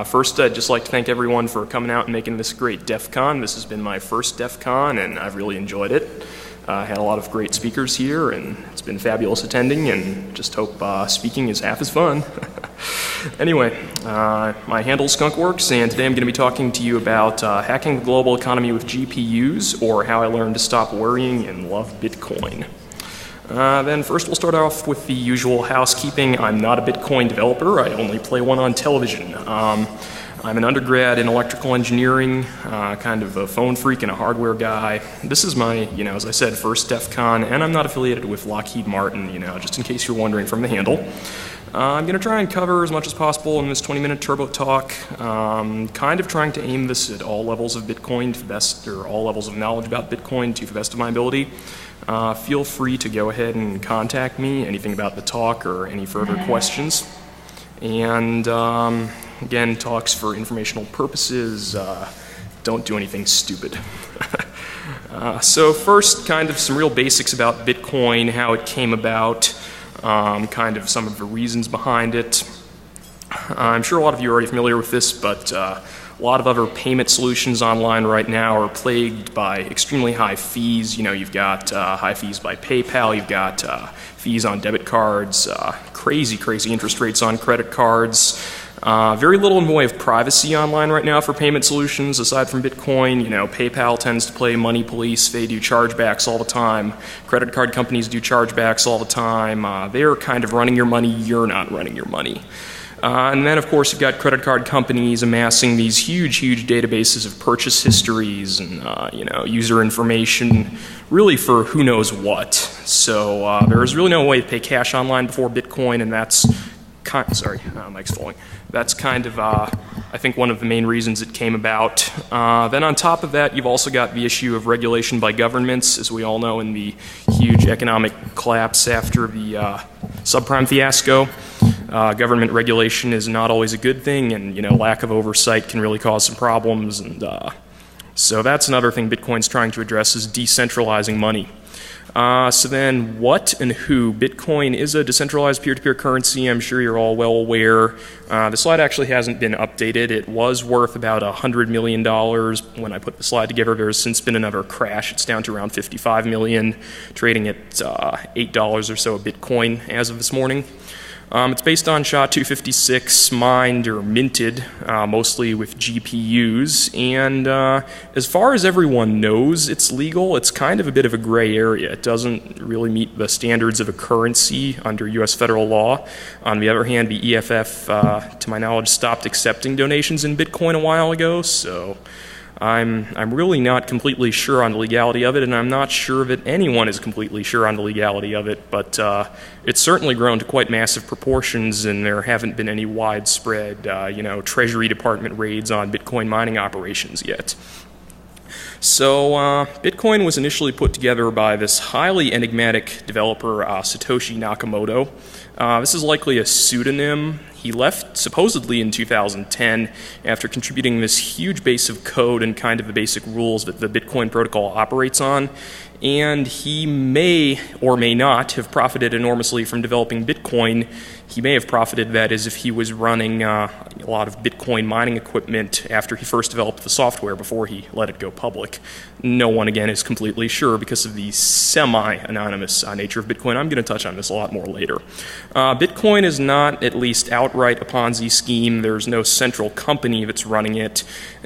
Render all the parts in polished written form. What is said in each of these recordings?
First, I'd just like to thank everyone for coming out and making this great DEFCON. This has been my first DEFCON, and I've really enjoyed it. Had a lot of great speakers here, and it's been fabulous attending, and just hope speaking is half as fun. Anyway, my handle's Skunkworks, and today I'm going to be talking to you about hacking the global economy with GPUs, or how I learned to stop worrying and love Bitcoin. Then first we'll start off with the usual housekeeping. I'm not a Bitcoin developer, I only play one on television. I'm an undergrad in electrical engineering, kind of a phone freak and a hardware guy. This is my, as I said, first DEFCON, and I'm not affiliated with Lockheed Martin, just in case you're wondering from the handle. I'm going to try and cover as much as possible in this 20-minute turbo talk, kind of trying to aim this at all levels of Bitcoin to the best, or all levels of knowledge about Bitcoin to the best of my ability. Feel free to go ahead and contact me, anything about the talk or any further questions. And again, talks for informational purposes, don't do anything stupid. So first, kind of some real basics about Bitcoin, how it came about, kind of some of the reasons behind it. I'm sure a lot of you are already familiar with this, but a lot of other payment solutions online right now are plagued by extremely high fees. You've got high fees by PayPal, you've got fees on debit cards, crazy interest rates on credit cards. Very little in the way of privacy online right now for payment solutions aside from Bitcoin. PayPal tends to play money police. They do chargebacks all the time. Credit card companies do chargebacks all the time. They're kind of running your money. You're not running your money. And then, of course, you've got credit card companies amassing these huge databases of purchase histories and, user information, really for who knows what. So there's really no way to pay cash online before Bitcoin, and that's mic's falling. That's kind of, I think, one of the main reasons it came about. Then on top of that, you've also got the issue of regulation by governments, as we all know, in the huge economic collapse after the subprime fiasco. Government regulation is not always a good thing, and lack of oversight can really cause some problems. And so that's another thing Bitcoin's trying to address, is decentralizing money. So then, what and who? Bitcoin is a decentralized peer-to-peer currency. I'm sure you're all well aware. The slide actually hasn't been updated. It was worth about $100 million when I put the slide together. There's since been another crash. It's down to around $55 million, trading at $8 or so a Bitcoin as of this morning. It's based on SHA-256, mined or minted, mostly with GPUs, and as far as everyone knows, it's legal. It's kind of a bit of a gray area. It doesn't really meet the standards of a currency under U.S. federal law. On the other hand, the EFF, to my knowledge, stopped accepting donations in Bitcoin a while ago, so I'm really not completely sure on the legality of it, and I'm not sure that anyone is completely sure on the legality of it, but it's certainly grown to quite massive proportions, and there haven't been any widespread, Treasury Department raids on Bitcoin mining operations yet. So Bitcoin was initially put together by this highly enigmatic developer, Satoshi Nakamoto. This is likely a pseudonym. He left supposedly in 2010 after contributing this huge base of code and kind of the basic rules that the Bitcoin protocol operates on. And he may or may not have profited enormously from developing Bitcoin. He may have profited, that is, if he was running a lot of Bitcoin mining equipment after he first developed the software before he let it go public. No one, again, is completely sure because of the semi-anonymous nature of Bitcoin. I'm going to touch on this a lot more later. Bitcoin is not, at least outright, a Ponzi scheme. There's no central company that's running it.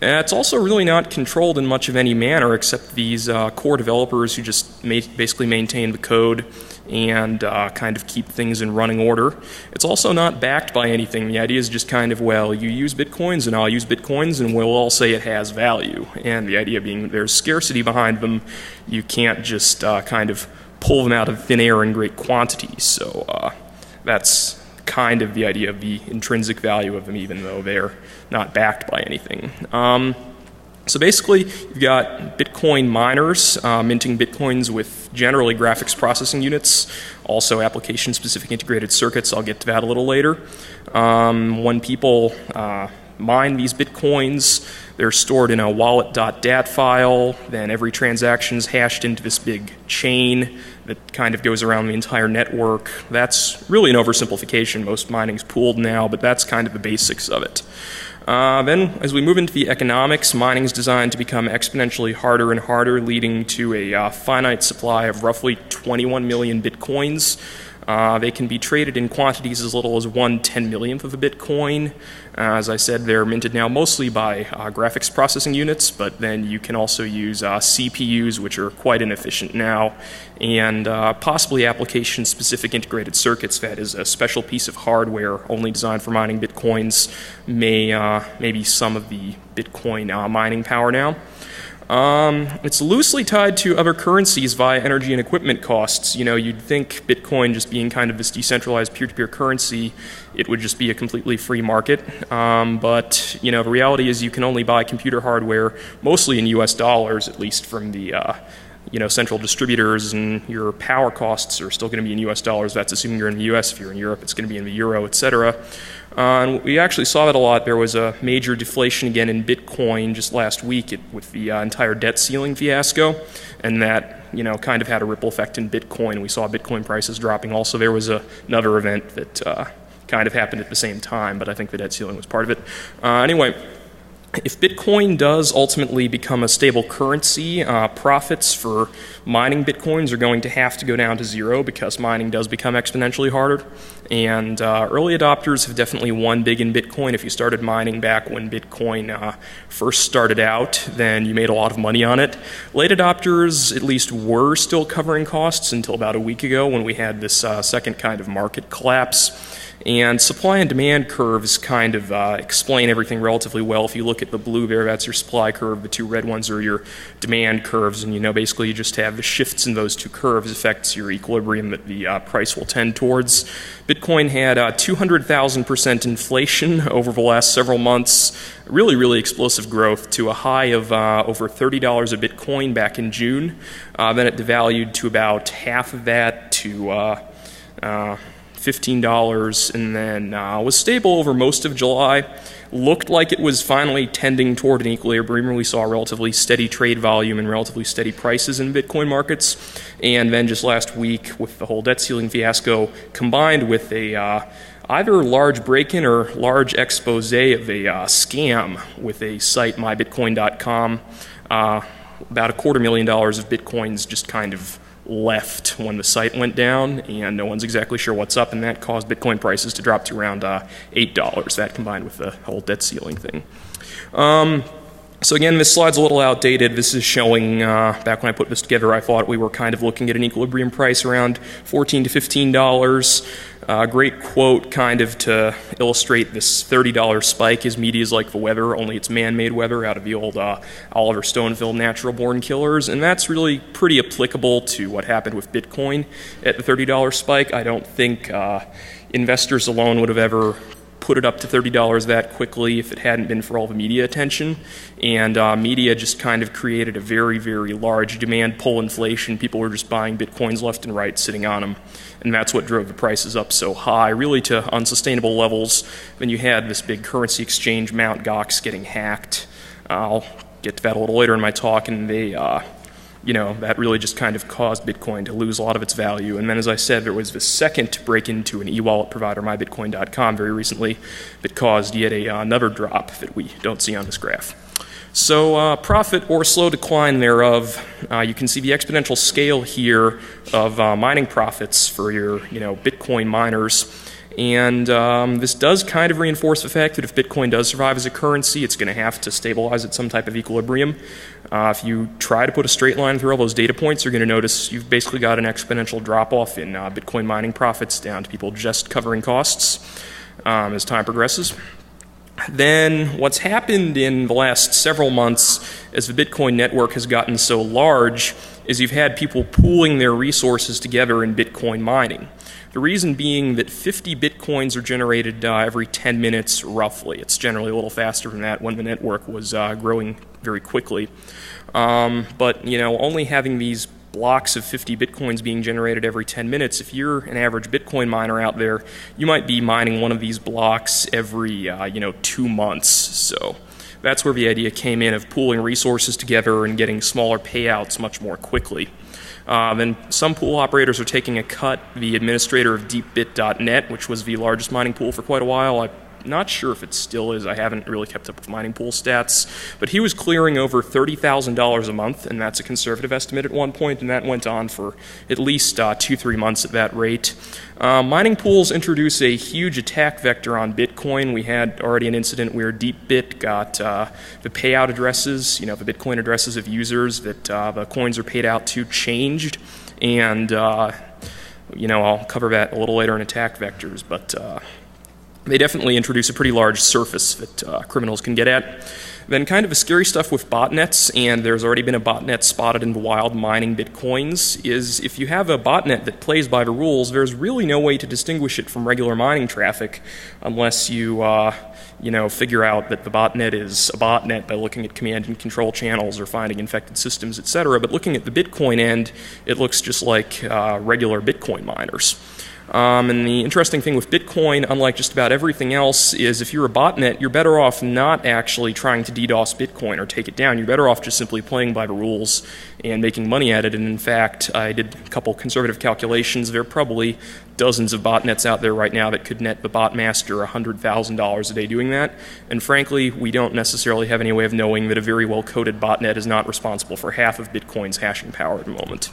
It's also really not controlled in much of any manner except these core developers who just basically maintain the code and kind of keep things in running order. It's also not backed by anything. The idea is just kind of, well, you use Bitcoins and I'll use Bitcoins and we'll all say it has value. And the idea being there's scarcity behind them. You can't just kind of pull them out of thin air in great quantities. So that's kind of the idea of the intrinsic value of them, even though they're not backed by anything. So basically, you've got Bitcoin miners minting Bitcoins with generally graphics processing units, also application-specific integrated circuits. I'll get to that a little later. When people mine these Bitcoins, they're stored in a wallet.dat file. Then every transaction is hashed into this big chain that kind of goes around the entire network. That's really an oversimplification. Most mining's pooled now, but that's kind of the basics of it. Then, as we move into the economics, mining is designed to become exponentially harder and harder, leading to a finite supply of roughly 21 million bitcoins. They can be traded in quantities as little as 1/10,000th of a bitcoin. As I said, they're minted now mostly by graphics processing units, but then you can also use CPUs, which are quite inefficient now, and possibly application-specific integrated circuits. That is a special piece of hardware only designed for mining bitcoins, maybe some of the Bitcoin mining power now. It's loosely tied to other currencies via energy and equipment costs. You know, you'd think Bitcoin just being kind of this decentralized peer-to-peer currency, it would just be a completely free market. But, you know, the reality is you can only buy computer hardware mostly in US dollars, at least from the central distributors, and your power costs are still going to be in US dollars. That's assuming you're in the US. If you're in Europe, it's going to be in the euro, etc. And we actually saw that a lot. There was a major deflation again in Bitcoin just last week with the entire debt ceiling fiasco, and that, you know, kind of had a ripple effect in Bitcoin. We saw Bitcoin prices dropping. Also, there was another event that kind of happened at the same time, but I think the debt ceiling was part of it. Anyway, if Bitcoin does ultimately become a stable currency, profits for mining Bitcoins are going to have to go down to zero because mining does become exponentially harder. And early adopters have definitely won big in Bitcoin. If you started mining back when Bitcoin first started out, then you made a lot of money on it. Late adopters at least were still covering costs until about a week ago when we had this second kind of market collapse. And supply and demand curves kind of explain everything relatively well. If you look at the blue there, that's your supply curve. The two red ones are your demand curves. And, you know, basically you just have the shifts in those two curves affects your equilibrium that the price will tend towards. Bitcoin had 200,000% inflation over the last several months. Really, really explosive growth to a high of over $30 a Bitcoin back in June. Then it devalued to about half of that to $15, and then was stable over most of July. Looked like it was finally tending toward an equilibrium. We saw relatively steady trade volume and relatively steady prices in Bitcoin markets. And then just last week, with the whole debt ceiling fiasco, combined with a either large break-in or large expose of a scam with a site, mybitcoin.com, about $250,000 of Bitcoins just kind of left when the site went down, and no one's exactly sure what's up, and that caused Bitcoin prices to drop to around $8. That combined with the whole debt ceiling thing. So again, this slide's a little outdated. This is showing, back when I put this together, I thought we were kind of looking at an equilibrium price around $14 to $15. Great quote kind of to illustrate this $30 spike is media is like the weather, only it's man-made weather, out of the old Oliver Stone film Natural Born Killers. And that's really pretty applicable to what happened with Bitcoin at the $30 spike. I don't think investors alone would have ever put it up to $30 that quickly if it hadn't been for all the media attention. And media just kind of created a very, very large demand pull inflation. People were just buying Bitcoins left and right, sitting on them. And that's what drove the prices up so high, really to unsustainable levels. Then you had this big currency exchange, Mt. Gox, getting hacked. I'll get to that a little later in my talk, and they that really just kind of caused Bitcoin to lose a lot of its value. And then, as I said, there was the second break into an e-wallet provider, mybitcoin.com, very recently, that caused yet another drop that we don't see on this graph. So profit or slow decline thereof, you can see the exponential scale here of mining profits for your Bitcoin miners. And this does kind of reinforce the fact that if Bitcoin does survive as a currency, it's going to have to stabilize at some type of equilibrium. If you try to put a straight line through all those data points, you're going to notice you've basically got an exponential drop-off in Bitcoin mining profits down to people just covering costs as time progresses. Then what's happened in the last several months as the Bitcoin network has gotten so large is you've had people pooling their resources together in Bitcoin mining. The reason being that 50 Bitcoins are generated every 10 minutes roughly. It's generally a little faster than that when the network was growing very quickly. But only having these blocks of 50 Bitcoins being generated every 10 minutes, if you're an average Bitcoin miner out there, you might be mining one of these blocks every 2 months. So that's where the idea came in of pooling resources together and getting smaller payouts much more quickly. Then some pool operators are taking a cut. The administrator of deepbit.net, which was the largest mining pool for quite a while, I'm not sure if it still is. I haven't really kept up with mining pool stats, but he was clearing over $30,000 a month, and that's a conservative estimate at one point, and that went on for at least 2-3 months at that rate. Mining pools introduce a huge attack vector on Bitcoin. We had already an incident where DeepBit got the payout addresses, the Bitcoin addresses of users that the coins are paid out to changed, and I'll cover that a little later in attack vectors, but they definitely introduce a pretty large surface that criminals can get at. Then kind of the scary stuff with botnets, and there's already been a botnet spotted in the wild mining Bitcoins, is if you have a botnet that plays by the rules, there's really no way to distinguish it from regular mining traffic unless you figure out that the botnet is a botnet by looking at command and control channels or finding infected systems, etc. But looking at the Bitcoin end, it looks just like regular Bitcoin miners. And the interesting thing with Bitcoin, unlike just about everything else, is if you're a botnet, you're better off not actually trying to DDoS Bitcoin or take it down. You're better off just simply playing by the rules and making money at it. And in fact, I did a couple conservative calculations. There are probably dozens of botnets out there right now that could net the botmaster $100,000 a day doing that. And frankly, we don't necessarily have any way of knowing that a very well-coded botnet is not responsible for half of Bitcoin's hashing power at the moment.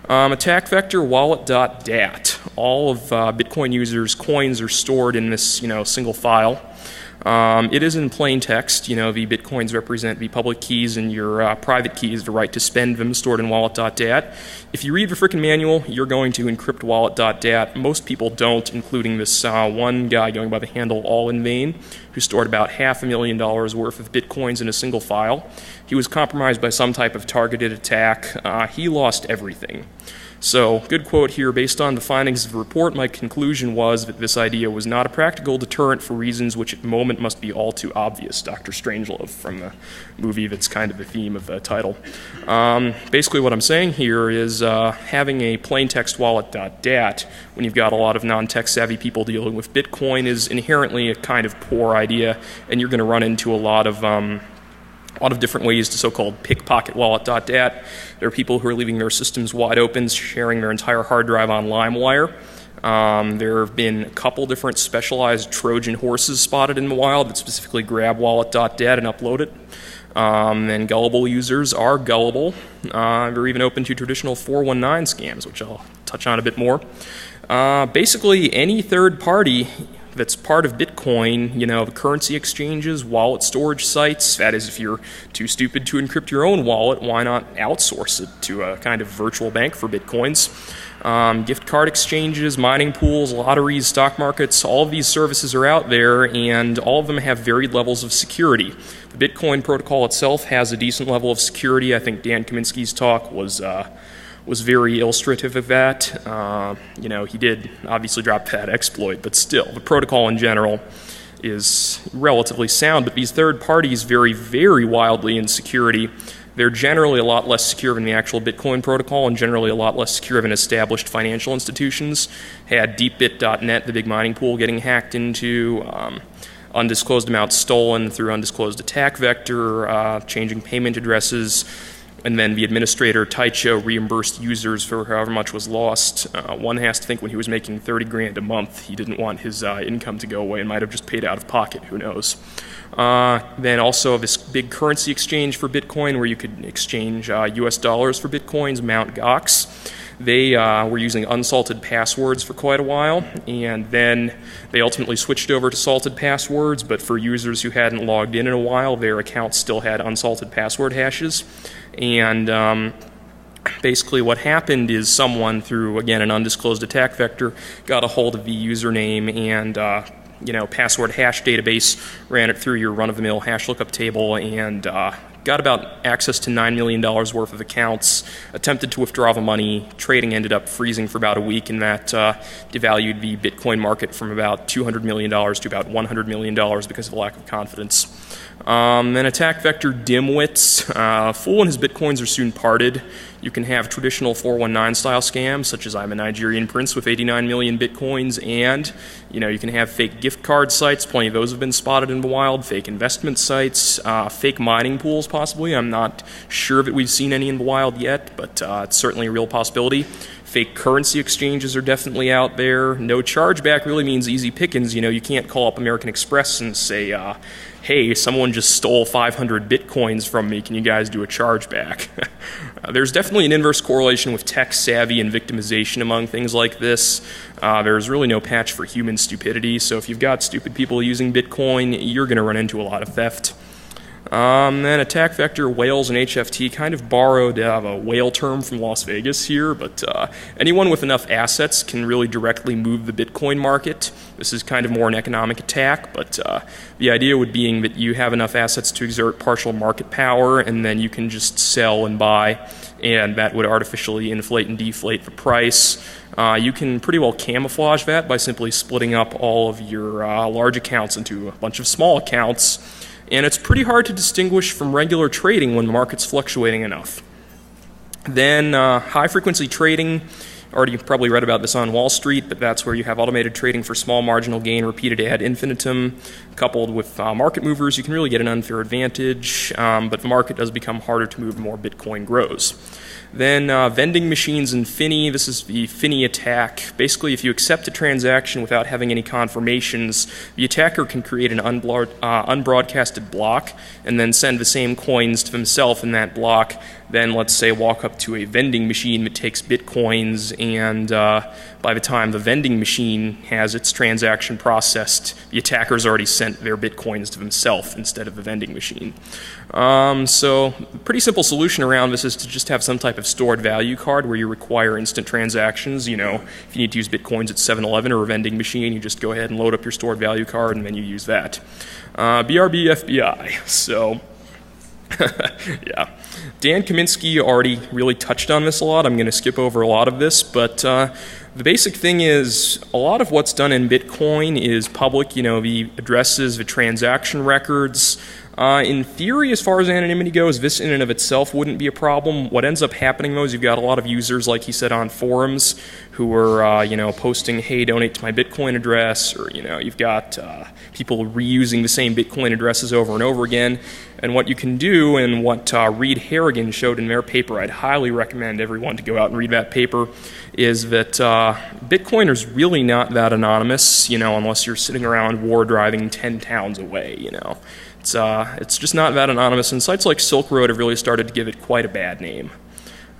Attack vector wallet.dat. All of Bitcoin users' coins are stored in this single file. It is in plain text. The Bitcoins represent the public keys and your private keys, the right to spend them, stored in wallet.dat. If you read the frickin' manual, you're going to encrypt wallet.dat. Most people don't, including this one guy going by the handle All in Vain, who stored about $500,000 worth of Bitcoins in a single file. He was compromised by some type of targeted attack. He lost everything. So, good quote here, based on the findings of the report, my conclusion was that this idea was not a practical deterrent for reasons which at the moment must be all too obvious. Dr. Strangelove from the movie that's kind of the theme of the title. Basically what I'm saying here is having a plain text wallet.dat when you've got a lot of non-tech savvy people dealing with Bitcoin is inherently a kind of poor idea, and you're going to run into a lot of different ways to so-called pickpocket wallet.dat. There are people who are leaving their systems wide open, sharing their entire hard drive on LimeWire. There have been a couple different specialized Trojan horses spotted in the wild that specifically grab wallet.dat and upload it. And gullible users are gullible. They're even open to traditional 419 scams, which I'll touch on a bit more. Basically, any third party that's part of Bitcoin, the currency exchanges, wallet storage sites. That is, if you're too stupid to encrypt your own wallet, why not outsource it to a kind of virtual bank for Bitcoins? Gift card exchanges, mining pools, lotteries, stock markets, all of these services are out there, and all of them have varied levels of security. The Bitcoin protocol itself has a decent level of security. I think Dan Kaminsky's talk was very illustrative of that. He did obviously drop that exploit, but still, the protocol in general is relatively sound, but these third parties vary very wildly in security. They're generally a lot less secure than the actual Bitcoin protocol and generally a lot less secure than established financial institutions. Had deepbit.net, the big mining pool, getting hacked into, undisclosed amounts stolen through undisclosed attack vector, changing payment addresses, and then the administrator, Taicho, reimbursed users for however much was lost. One has to think when he was making $30,000 a month, he didn't want his income to go away and might have just paid out of pocket, who knows. Then also this big currency exchange for Bitcoin where you could exchange US dollars for Bitcoins, Mt. Gox. They were using unsalted passwords for quite a while, and then they ultimately switched over to salted passwords, but for users who hadn't logged in a while, their accounts still had unsalted password hashes. And basically what happened is someone, through, again, an undisclosed attack vector, got a hold of the username and password hash database, ran it through your run-of-the-mill hash lookup table, and got about access to $9 million worth of accounts, attempted to withdraw the money. Trading ended up freezing for about a week, and that devalued the Bitcoin market from about $200 million to about $100 million because of a lack of confidence. Then attack vector dimwits. Fool and his Bitcoins are soon parted. You can have traditional 419 style scams, such as I'm a Nigerian prince with 89 million bitcoins, and you can have fake gift card sites. Plenty of those have been spotted in the wild. Fake investment sites, fake mining pools, possibly. I'm not sure that we've seen any in the wild yet, but it's certainly a real possibility. Fake currency exchanges are definitely out there. No chargeback really means easy pickings. You can't call up American Express and say, hey, someone just stole 500 bitcoins from me. Can you guys do a chargeback? There's definitely an inverse correlation with tech savvy and victimization among things like this. There's really no patch for human stupidity. So if you've got stupid people using Bitcoin, you're going to run into a lot of theft. Then attack vector, whales, and HFT kind of borrowed a whale term from Las Vegas here, but anyone with enough assets can really directly move the Bitcoin market. This is kind of more an economic attack, but the idea would being that you have enough assets to exert partial market power, and then you can just sell and buy, and that would artificially inflate and deflate the price. You can pretty well camouflage that by simply splitting up all of your large accounts into a bunch of small accounts. And it's pretty hard to distinguish from regular trading when the market's fluctuating enough. Then high-frequency trading, already probably read about this on Wall Street, but that's where you have automated trading for small marginal gain repeated ad infinitum. Coupled with market movers, you can really get an unfair advantage, but the market does become harder to move the more Bitcoin grows. Then vending machines and Finny. This is the Finny attack. Basically, if you accept a transaction without having any confirmations, the attacker can create an unbroadcasted block and then send the same coins to himself in that block. Then, let's say, walk up to a vending machine that takes bitcoins, and by the time the vending machine has its transaction processed, the attacker's already sent their bitcoins to himself instead of the vending machine. So, pretty simple solution around this is to just have some type of stored value card where you require instant transactions. If you need to use bitcoins at 7-Eleven or a vending machine, you just go ahead and load up your stored value card and then you use that. BRB FBI. So, yeah. Dan Kaminsky already really touched on this a lot. I'm going to skip over a lot of this, but the basic thing is a lot of what's done in Bitcoin is public, the addresses, the transaction records. In theory, as far as anonymity goes, this in and of itself wouldn't be a problem. What ends up happening, though, is you've got a lot of users, like he said, on forums who are, posting, hey, donate to my Bitcoin address, or, you've got people reusing the same Bitcoin addresses over and over again. And what you can do, and what Reed Harrigan showed in their paper, I'd highly recommend everyone to go out and read that paper, is that Bitcoin is really not that anonymous, unless you're sitting around war driving 10 towns away, It's just not that anonymous, and sites like Silk Road have really started to give it quite a bad name.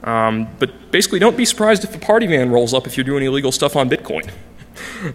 But basically, don't be surprised if the party van rolls up if you're doing illegal stuff on Bitcoin.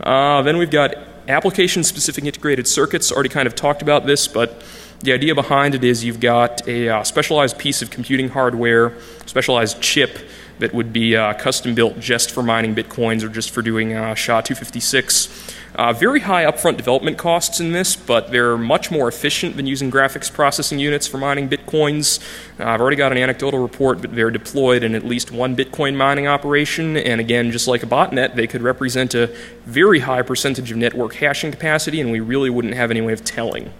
Then we've got application-specific integrated circuits. Already kind of talked about this, but the idea behind it is you've got a specialized piece of computing hardware, specialized chip that would be custom-built just for mining Bitcoins or just for doing SHA-256. Very high upfront development costs in this, but they're much more efficient than using graphics processing units for mining Bitcoins. I've already got an anecdotal report that they're deployed in at least one Bitcoin mining operation, and again, just like a botnet, they could represent a very high percentage of network hashing capacity, and we really wouldn't have any way of telling.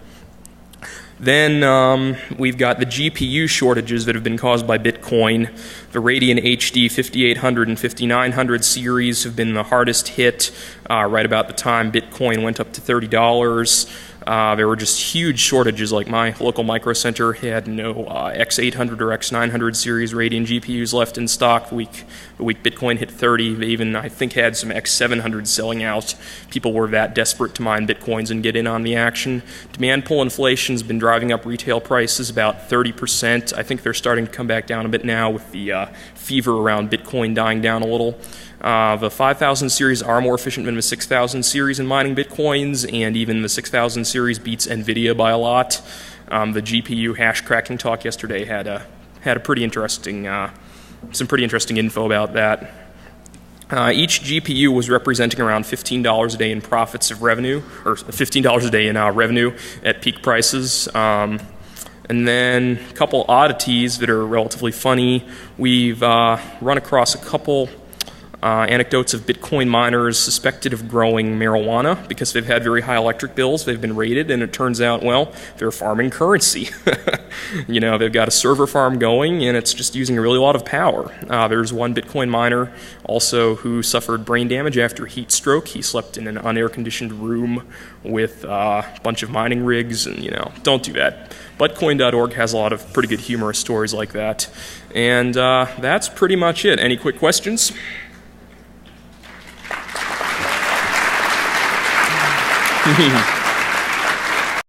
Then we've got the GPU shortages that have been caused by Bitcoin. The Radeon HD 5800 and 5900 series have been the hardest hit right about the time Bitcoin went up to $30. There were just huge shortages, like my local micro center had no X800 or X900 series Radeon GPUs left in stock the week Bitcoin hit 30. They even, I think, had some X700s selling out. People were that desperate to mine Bitcoins and get in on the action. Demand pull inflation's been driving up retail prices about 30%. I think they're starting to come back down a bit now with the fever around Bitcoin dying down a little. The 5000 series are more efficient than the 6000 series in mining Bitcoins, and even the 6000 series beats NVIDIA by a lot. The GPU hash cracking talk yesterday had a pretty interesting, some pretty interesting info about that. Each GPU was representing around $15 a day in profits of revenue, or $15 a day in revenue at peak prices. And then a couple oddities that are relatively funny. We've run across a couple Anecdotes of Bitcoin miners suspected of growing marijuana because they've had very high electric bills. They've been raided, and it turns out, well, they're farming currency. You know, they've got a server farm going, and it's just using a really lot of power. There's one Bitcoin miner also who suffered brain damage after heat stroke. He slept in an unair-conditioned room with a bunch of mining rigs, and, you know, don't do that. But Coin.org has a lot of pretty good humorous stories like that. And that's pretty much it. Any quick questions?